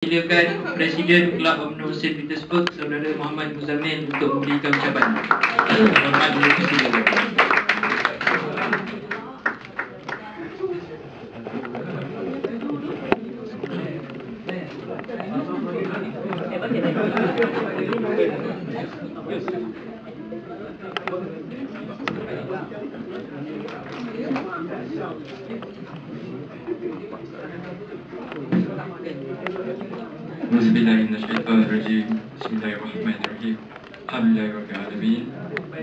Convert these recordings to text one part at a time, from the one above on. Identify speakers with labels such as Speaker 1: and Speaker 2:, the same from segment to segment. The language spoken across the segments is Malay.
Speaker 1: Silakan Presiden Kelab UMNO St. Petersburg, Saudara Muhammad Muzamil untuk memberikan ucapan. Hormat dipersilakan.
Speaker 2: Bismillahirrahmanirrahim. Bismillahirrahmanirrahim. Alhamdulillahirrahmanirrahim.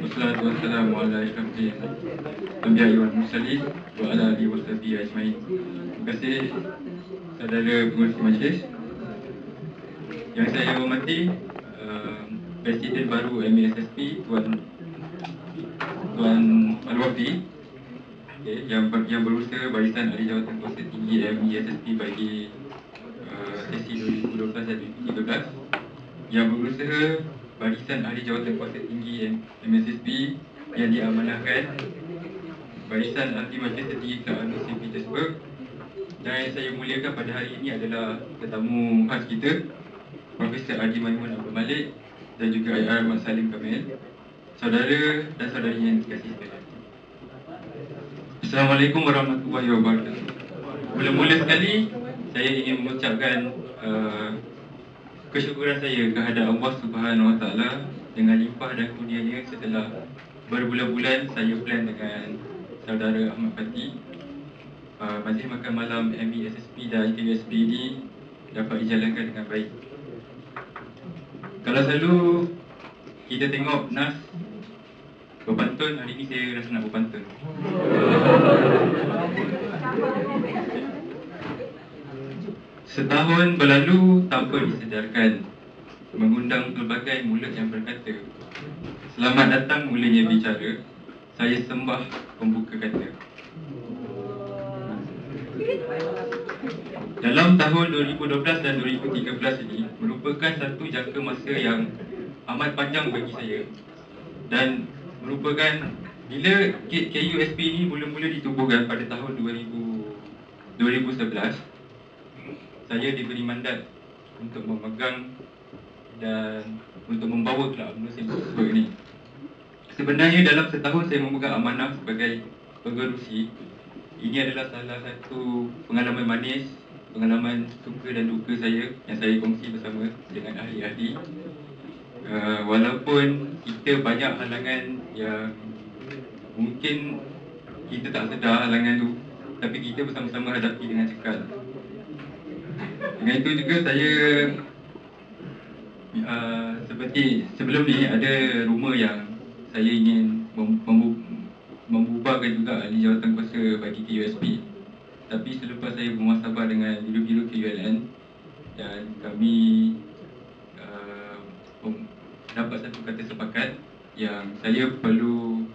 Speaker 2: Wassalatu wassalamu ala asyrafil anbiya'i wal mursalin wa ala alihi wa sahbihi ajmain. Terima kasih saudara pengerusi majlis yang saya hormati, Presiden baru MASSP Tuan Al-Wafi, yang berusaha Barisan Ahli Jawatan Kuasa Tinggi MASSP bagi sesi 2012 dan 2013, yang berusaha Barisan Ahli Jawatan Kuasa Tinggi MASSP yang diamanahkan Barisan Ahli Majlis Tertinggi Kelab UMNO St. Petersburg, dan yang saya muliakan pada hari ini adalah tetamu khas kita, Profesor Adi Maimun Abdul Malik dan juga IR Mat Salim Kamil, saudara dan saudari yang dikasihi sekalian. Assalamualaikum warahmatullahi wabarakatuh. Mula-mula sekali saya ingin mengucapkan kesyukuran saya kehadap Allah Subhanahu Wa Taala dengan limpah dan kurnianya setelah berbulan-bulan saya plan dengan saudara Ahmad Fatih, majlis makan malam MASSP dan ITUSP ini dapat dijalankan dengan baik. Kalau selalu kita tengok NAS berpantun, hari ini saya rasa nak berpantun. Setahun berlalu tanpa disedarkan, mengundang pelbagai mulut yang berkata, selamat datang mulanya bicara, saya sembah pembuka kata. Dalam tahun 2012 dan 2013 ini merupakan satu jangka masa yang amat panjang bagi saya, dan merupakan bila KUSP ini mula-mula ditubuhkan pada tahun 2011, saya diberi mandat untuk memegang dan untuk membawa Kelab UMNO St. Petersburg ini. Sebenarnya dalam setahun saya memegang amanah sebagai pengerusi, ini adalah salah satu pengalaman manis, pengalaman suka dan duka saya yang saya kongsi bersama dengan ahli-ahli. Walaupun kita banyak halangan yang mungkin kita tak sedar halangan tu, tapi kita bersama-sama hadapi dengan cekal. Dengan itu juga saya seperti sebelum ni ada rumor yang saya ingin membubarkan juga ahli jawatan kuasa bagi KUSP. Tapi selepas saya bermuasabah dengan biru-biru KULN dan kami dapat satu kata sepakat yang saya perlu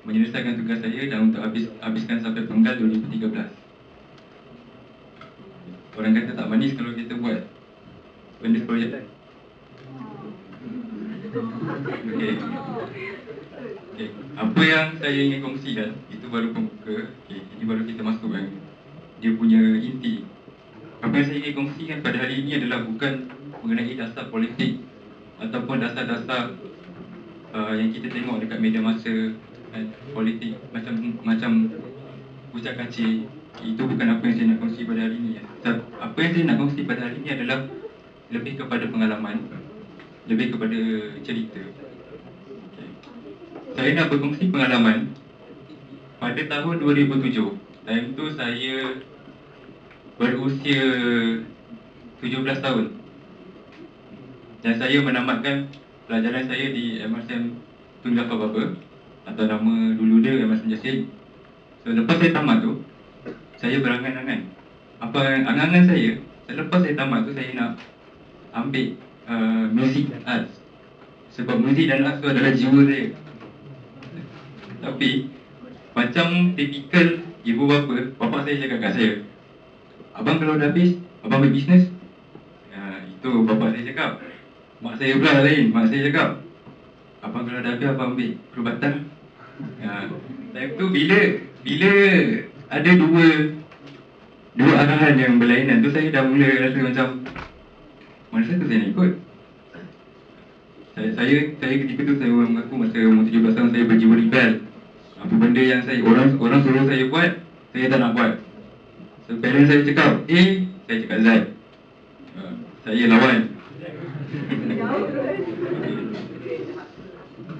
Speaker 2: menyelesaikan tugas saya dan untuk habiskan sampai penggal 2013. Orang kata tak manis kalau kita buat benda projek lain. Okay. Apa yang saya ingin kongsikan itu baru pembuka. Ini baru kita masuk kan dia punya inti. Apa yang saya ingin kongsikan pada hari ini adalah bukan mengenai dasar politik ataupun dasar-dasar yang kita tengok dekat media massa politik macam ucap kacir. Itu bukan apa yang saya nak kongsi pada hari ini. Apa yang saya nak kongsi pada hari ini adalah lebih kepada pengalaman, lebih kepada cerita. Saya nak berkongsi pengalaman pada tahun 2007. Time tu saya berusia 17 tahun dan saya menamatkan pelajaran saya di MRSM Tunggal Fababa, atau nama dulu dia MRSM Jasin. So lepas saya tamat tu, saya berangan-angan. Apa angan-angan saya, selepas saya tamat tu saya nak ambil music dan arts. Sebab muzik dan arts tu adalah jiwa saya. Tapi macam tipikal ibu bapa, bapak saya cakap kat saya, abang kalau dah habis, abang ambil bisnes. Itu bapak saya cakap. Mak saya pula lain, mak saya cakap, abang kalau dah habis, abang ambil perubatan. Time tu bila ada dua arahan yang berlainan tu, saya dah mula rasa macam Mana satu saya nak ikut. Saya ketika tu saya orang mengaku masa umur 17 tahun saya berjiwa rebel. Apa benda yang orang suruh saya buat, saya tak nak buat. So parents saya cakap A, saya cakap Z. Saya lawan.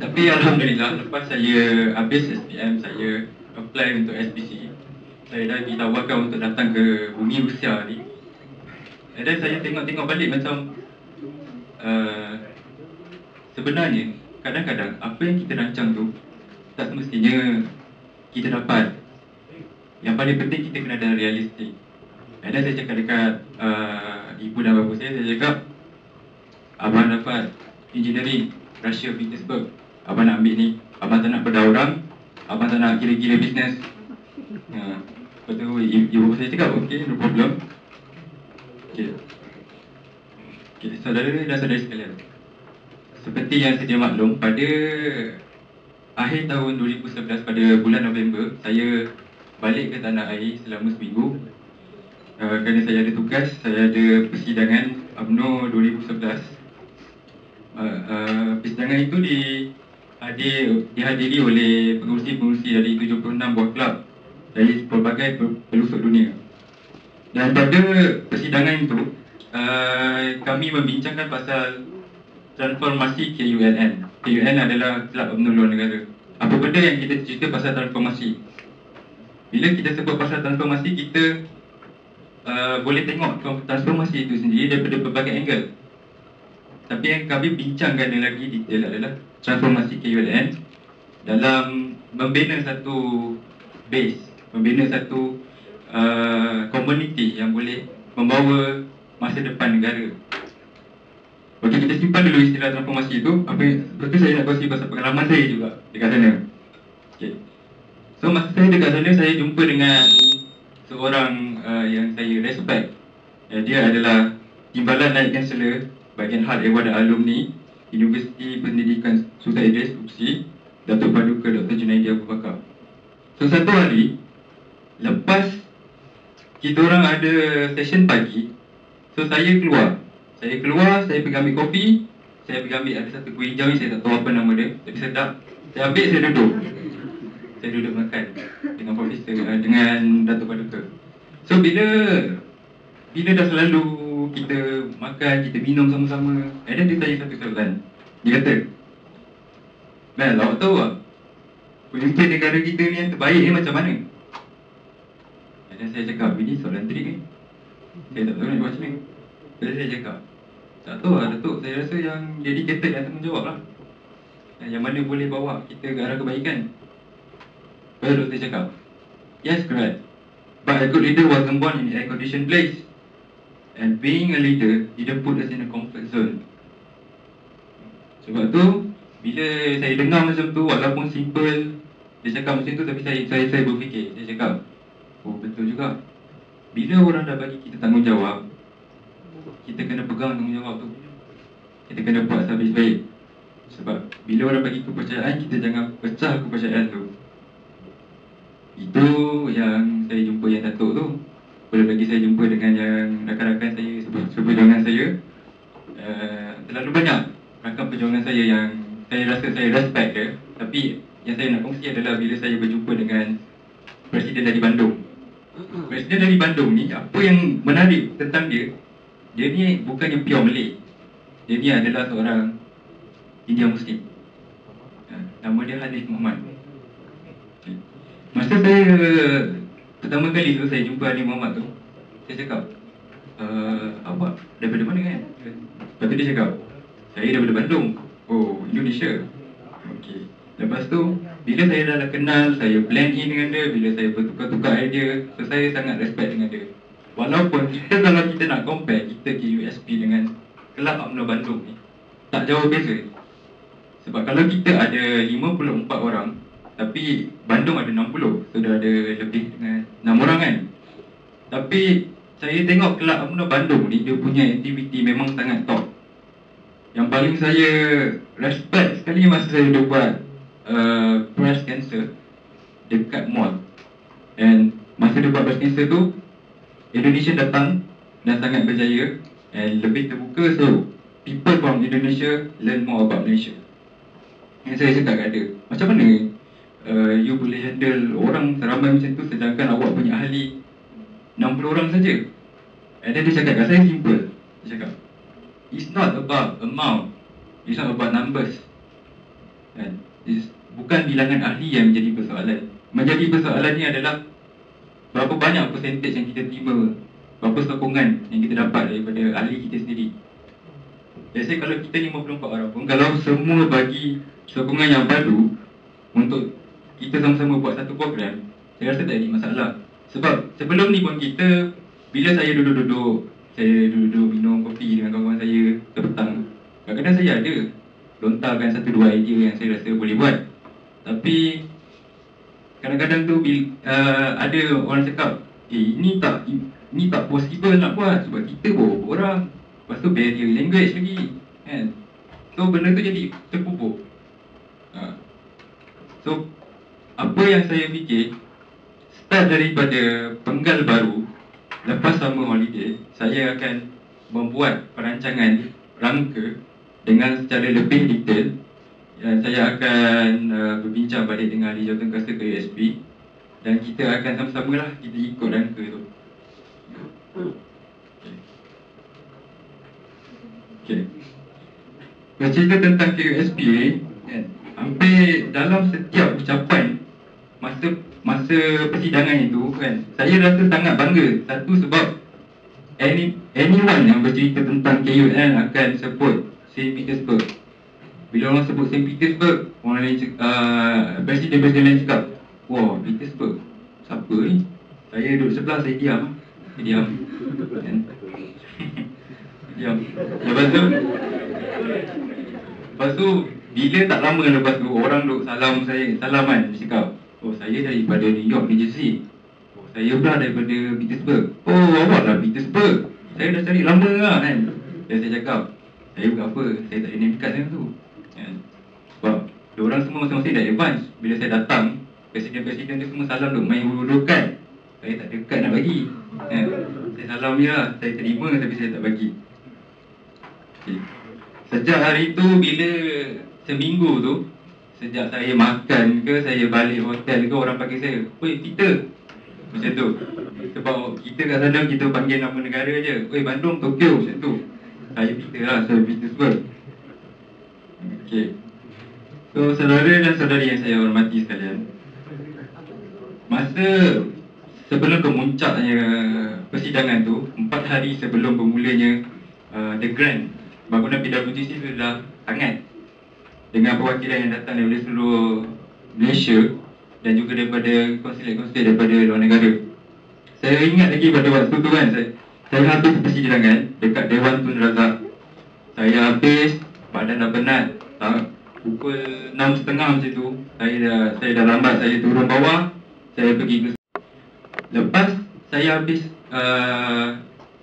Speaker 2: Tapi alhamdulillah lepas saya habis SPM, saya apply untuk SPC. Saya dah ditawarkan untuk datang ke bumi Rusia ni. Dan saya tengok-tengok balik macam sebenarnya kadang-kadang apa yang kita rancang tu tak semestinya kita dapat. Yang paling penting kita kena ada realistik. Dan saya cakap dekat ibu dan bapa saya cakap, abang dapat engineering Russia Petersburg, abang nak ambil ni. Abang tak nak bedah orang, abang tak nak kira-kira bisnes. Lepas tu ibu saya cakap, okay, no problem. Okay, saudara dan saudari sekalian, seperti yang sedia maklum, pada akhir tahun 2011 pada bulan November, saya balik ke tanah air selama seminggu. Kerana saya ada tugas, saya ada persidangan UMNO 2011. Persidangan itu dihadiri oleh pengurusi-pengurusi dari 76 buah kelab dari pelbagai pelosok dunia. Dan pada persidangan itu, kami membincangkan pasal transformasi KULN. KULN adalah Kelab UMNO Luar Negara. Apa benda yang kita cerita pasal transformasi? Bila kita sebut pasal transformasi, kita boleh tengok transformasi itu sendiri daripada pelbagai angle. Tapi yang kami bincangkan lagi detail adalah transformasi KULN dalam membina satu base, membina satu komuniti yang boleh membawa masa depan negara. Okey, kita simpan dulu istilah transformasi itu. Lepas tu saya nak kongsi pasal pengalaman saya juga dekat sana. Okay. So masa saya dekat sana, saya jumpa dengan seorang yang saya respect. Dia adalah Timbalan Naib Kansellor bahagian Hal Ehwal dan Alumni Universiti Pendidikan Sultan Idris UPSI, Datuk Paduka Dr. Junaidi Abu Bakar. So satu hari lepas kita orang ada session pagi, so saya keluar, saya pergi ambil kopi, saya pergi ambil ada satu kuih hijau ni, saya tak tahu apa nama dia, tapi sedap. Saya ambil, saya duduk makan dengan profesor, dengan Datuk Paduka. So bila dah selalu kita makan, kita minum sama-sama, ada dia tanya satu soalan. Dia kata, Mel, awak tahu tak pemimpin negara kita ni yang terbaik ni macam mana? Dan saya cakap, ini soalan trik ni, saya tak tahu nak buat macam ni. Jadi saya cakap, tak tahu lah Datuk, saya rasa yang dedicated yang tanggungjawab lah, yang mana boleh bawa kita ke arah kebaikan. Lepas tu saya cakap, yes, correct, but a good leader wasn't born in an air-conditioned place, and being a leader didn't put us in a comfort zone. Sebab tu, bila saya dengar macam tu, walaupun simple dia cakap macam tu, tapi saya berfikir, saya cakap, oh betul juga. Bila orang dah bagi kita tanggungjawab, kita kena pegang tanggungjawab tu. Kita kena buat sehabis baik. Sebab bila orang bagi kepercayaan, kita jangan pecah kepercayaan tu. Itu yang saya jumpa yang Datuk tu. Belum lagi saya jumpa dengan yang rakan-rakan saya, seperjuangan saya. Terlalu banyak rakan perjuangan saya yang saya rasa saya respect dia. Tapi yang saya nak kongsi adalah bila saya berjumpa dengan Presiden dari Bandung. Presiden dari Bandung ni, apa yang menarik tentang dia, dia ni bukannya pure Malay. Dia ni adalah seorang India Muslim. Nama dia Hanif Muhammad. Masa saya pertama kali tu saya jumpa Hanif Muhammad tu, saya cakap, awak daripada mana kan? Lepas tu dia cakap, saya daripada Bandung. Oh, Indonesia. Okey. Lepas tu, bila saya dah kenal, saya blend in dengan dia, bila saya bertukar-tukar idea, so saya sangat respect dengan dia. Walaupun kalau kita nak compare, kita KUSP dengan Kelab UMNO Bandung ni, tak jauh beza. Sebab kalau kita ada 54 orang, tapi Bandung ada 60, so dah ada lebih dengan 6 orang kan. Tapi saya tengok Kelab UMNO Bandung ni, dia punya aktiviti memang sangat top. Yang paling saya respect sekali masa saya dah buat breast cancer dekat mall. And masa dia buat breast cancer tu, Indonesia datang dan sangat berjaya. and lebih terbuka, so people from Indonesia learn more about Malaysia. Yang saya cakap kat dia, macam mana you boleh handle orang seramai macam tu sedangkan awak punya ahli 60 orang saja? And then dia cakap kat saya simple. Dia cakap, it's not about amount, it's not about numbers. And it's bukan bilangan ahli yang menjadi persoalan. Menjadi persoalan ni adalah berapa banyak percentage yang kita terima, berapa sokongan yang kita dapat daripada ahli kita sendiri. Biasanya kalau kita 54 orang pun, kalau semua bagi sokongan yang padu untuk kita sama-sama buat satu program, saya rasa tak ada masalah. Sebab sebelum ni pun kita, bila saya duduk-duduk, saya duduk minum kopi dengan kawan-kawan saya petang, kadang-kadang saya ada lontarkan satu dua idea yang saya rasa boleh buat. Tapi kadang-kadang tu ada orang cakap, ini tak possible nak buat sebab kita berapa orang. Lepas tu barrier language lagi, kan? So benda tu jadi terpupuk. So apa yang saya fikir, start daripada penggal baru, lepas summer holiday, saya akan membuat perancangan rangka dengan secara lebih detail. Saya akan berbincang balik dengan ahli jawatan kuasa ke USP, dan kita akan sama-sama lah kita ikut rangka tu. Okay. Bercerita tentang KUSP ni, kan, hampir dalam setiap ucapan masa persidangan itu, kan, saya rasa sangat bangga. Satu, sebab anyone yang bercerita tentang KUN akan sebut St. Petersburg. Bila orang sebut St. Petersburg, orang lain presiden-presiden lain cakap, wah, Petersburg, siapa ni? Saya duduk sebelah, saya diam. Kan? Diam. Lepas tu, bila tak lama lepas tu, orang duk salam saya, salaman, dia cakap, oh, saya daripada New York, New Jersey. Oh, saya pula daripada Petersburg. Oh, awak lah Petersburg. Saya dah cari lama lah, kan. Dan saya cakap, saya bukan apa, saya tak ada name card saya tu, kan. Sebab diorang semua masing-masing dah advance. Bila saya datang, presiden-presiden dia semua salam duk main huruf-hurufkan. Saya tak ada kad nak bagi, kan. Saya salam dia lah, saya terima tapi saya tak bagi. Okay. Sejak hari tu, bila seminggu tu, sejak saya makan ke, saya balik hotel ke, orang panggil saya, "Oi, Peter." Macam tu. Sebab kita kat sana, kita panggil nama negara je. "Oi, Bandung, Tokyo." Macam tu. Saya Peter lah, saya Petersburg. Okay. So, saudara dan saudari yang saya hormati sekalian, masa sebelum kemuncaknya persidangan tu, 4 hari sebelum bermulanya The Grand, bangunan PWTC sudah hangat dengan perwakilan yang datang daripada seluruh Malaysia dan juga daripada konsulat-konsulat daripada luar negara. Saya ingat lagi pada waktu tu, kan, saya habis persidangan dekat Dewan Tun Razak. Saya habis, badan dah penat, pukul 6.30 macam tu, saya dah lambat, saya turun bawah, saya pergi ke. Lepas saya habis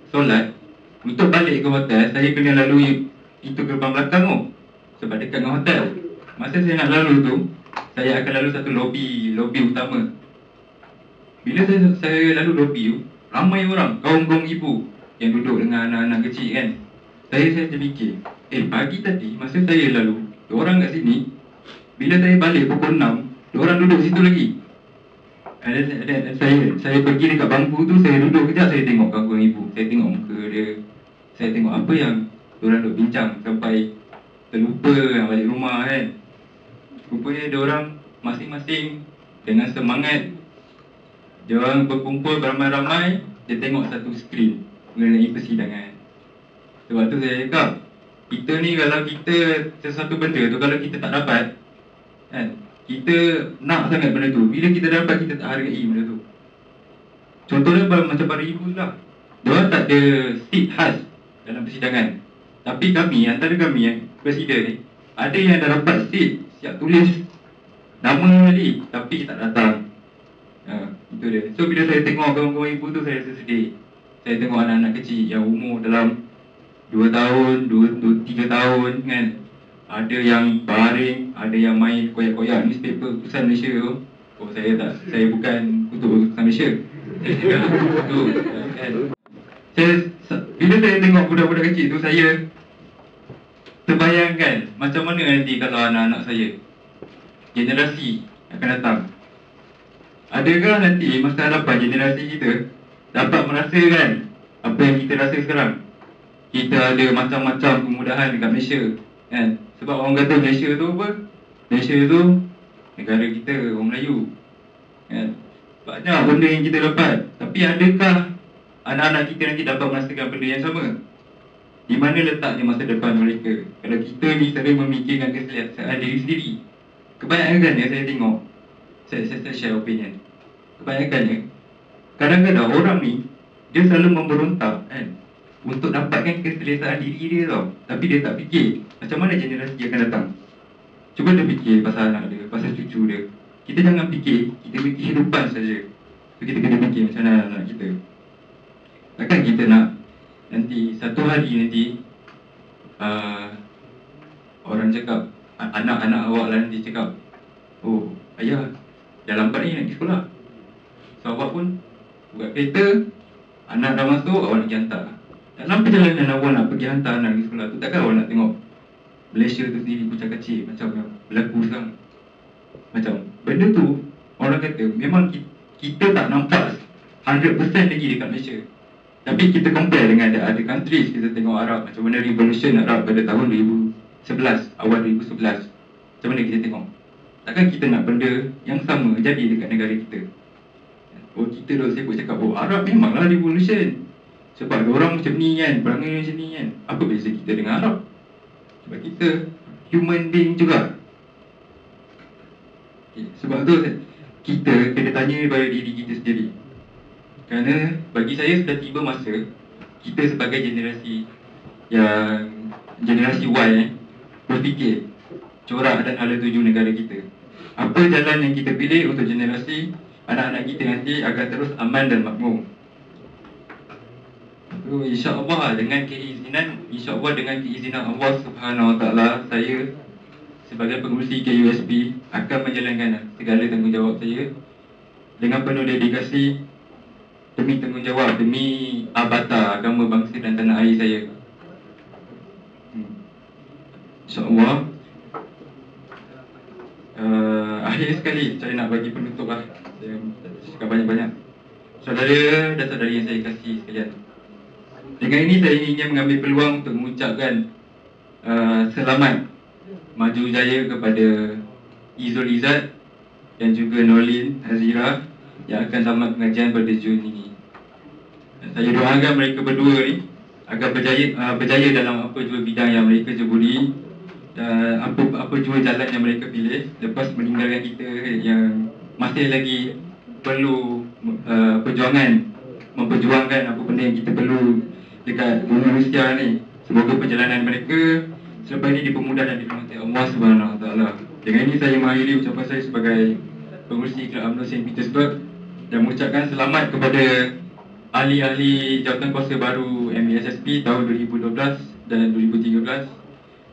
Speaker 2: solat, untuk balik ke hotel, saya kena lalui itu gerbang belakang tu, sebab dekat dengan hotel. Masa saya nak lalu tu, saya akan lalu satu lobi utama. Bila saya lalu lobi tu, ramai orang, kaum-kaum ibu yang duduk dengan anak-anak kecil, kan. Saya terfikir, pagi tadi masa saya lalu, diorang kat sini. Bila saya balik pukul 6, diorang duduk situ lagi. Saya pergi dekat bangku tu, saya duduk kejap, saya tengok kawan-kawan ibu, saya tengok muka dia, saya tengok apa yang diorang duk bincang sampai terlupa yang balik rumah, kan. Rupanya diorang masing-masing dengan semangat, diorang berkumpul beramai-ramai, dia tengok satu skrin mengenai persidangan. Sebab tu saya cakap, kita ni kalau kita sesuatu benda tu, kalau kita tak dapat, kan, kita nak sangat benda tu, bila kita dapat, kita tak hargai benda tu. Contohnya macam para ibu lah, diorang tak ada seat khas dalam persidangan. Tapi kami, antara kami yang presiden ni, ada yang dah dapat seat, siap tulis nama tadi, tapi tak datang. Itu dia. So bila saya tengok kawan-kawan ibu tu, saya rasa sedih. Saya tengok anak-anak kecil yang umur dalam 2 tahun, 3 tahun, kan. Ada yang baring, ada yang main koyak-koyak newspaper Kutusan Malaysia tu. Oh, saya bukan kutuk Kutusan Malaysia. Saya cakap tu, kan. Bila saya tengok budak-budak kecil tu, saya terbayangkan macam mana nanti kalau anak-anak saya, generasi akan datang. Adakah nanti masa hadapan generasi kita dapat merasakan apa yang kita rasa sekarang? Kita ada macam-macam kemudahan dekat Malaysia, kan? Sebab orang kata Malaysia tu apa? Malaysia tu negara kita, orang Melayu, kan? Banyak benda yang kita dapat. Tapi adakah anak-anak kita nanti dapat merasakan benda yang sama? Di mana letaknya masa depan mereka kalau kita ni sering memikirkan keselesaan diri sendiri? Kebanyakan yang saya tengok, saya share opinion, kebanyakannya kadang-kadang orang ni dia selalu memberontak, kan, untuk dapatkan keselesaan diri dia tau. Tapi dia tak fikir macam mana generasi akan datang. Cuba dia fikir pasal anak dia, pasal cucu dia. Kita jangan fikir, kita fikir kehidupan saja. So kita kena fikir macam mana anak kita. Takkan kita nak nanti satu hari nanti orang cakap, anak-anak awak lah nanti cakap, oh ayah dah lambat ni nak pergi sekolah. So awak pun buat kereta, anak dah masuk, awak nak pergi hantar. Dalam perjalanan awak nak pergi hantar anak pergi sekolah tu, takkan awak nak tengok Malaysia tu sendiri pecah kecil macam yang berlaku sekarang. Macam benda tu, orang kata memang kita tak nampak 100% lagi dekat Malaysia. Tapi kita compare dengan ada countries, kita tengok Arab, macam mana revolution Arab pada tahun 2011, awal 2011. Macam mana kita tengok? Takkan kita nak benda yang sama jadi dekat negara kita? Oh, kita dah sibuk cakap, oh Arab memanglah revolution, sebab ada orang macam ni kan, perangai macam ni kan. Apa beza kita dengan Arab? Sebab kita human being juga. Sebab tu kita kena tanya pada diri kita sendiri. Kerana bagi saya sudah tiba masa kita sebagai generasi yang generasi Y berfikir corak dan hala tuju negara kita. Apa jalan yang kita pilih untuk generasi anak-anak kita nanti agar terus aman dan makmur. InsyaAllah dengan keizinan Allah Subhanahu Wa Taala, saya sebagai pengurusi KUSP akan menjalankan segala tanggungjawab saya dengan penuh dedikasi, demi tanggungjawab, demi abata agama bangsa dan tanah air saya. InsyaAllah. Akhir sekali saya nak bagi penutup lah. Saya cakap banyak-banyak. Saudara dan saudari yang saya kasih sekalian, dengan ini saya ingin mengambil peluang untuk mengucapkan selamat maju jaya kepada Izul Izzat dan juga Nolin Hazira yang akan tamat pengajian pada Jun ini. Saya doakan mereka berdua ni agar berjaya dalam apa jua bidang yang mereka ceburi dan apa jua jalan yang mereka pilih lepas meninggalkan kita yang masih lagi perlu perjuangan, memperjuangkan apa benda yang kita perlu dekat bumi Rusia ni. Semoga perjalanan mereka selepas ini dipermudah dan dirahmati Allah Subhanahu Wa Taala. Dengan ini saya mengakhiri ucapan saya sebagai pengurusi Kelab UMNO St. Petersburg dan mengucapkan selamat kepada ahli-ahli jawatan kuasa baru MESSP tahun 2012 dan 2013.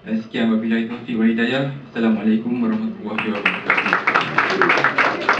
Speaker 2: Dan sekian, wabillahi taufiq wal hidayah. Assalamualaikum warahmatullahi wabarakatuh.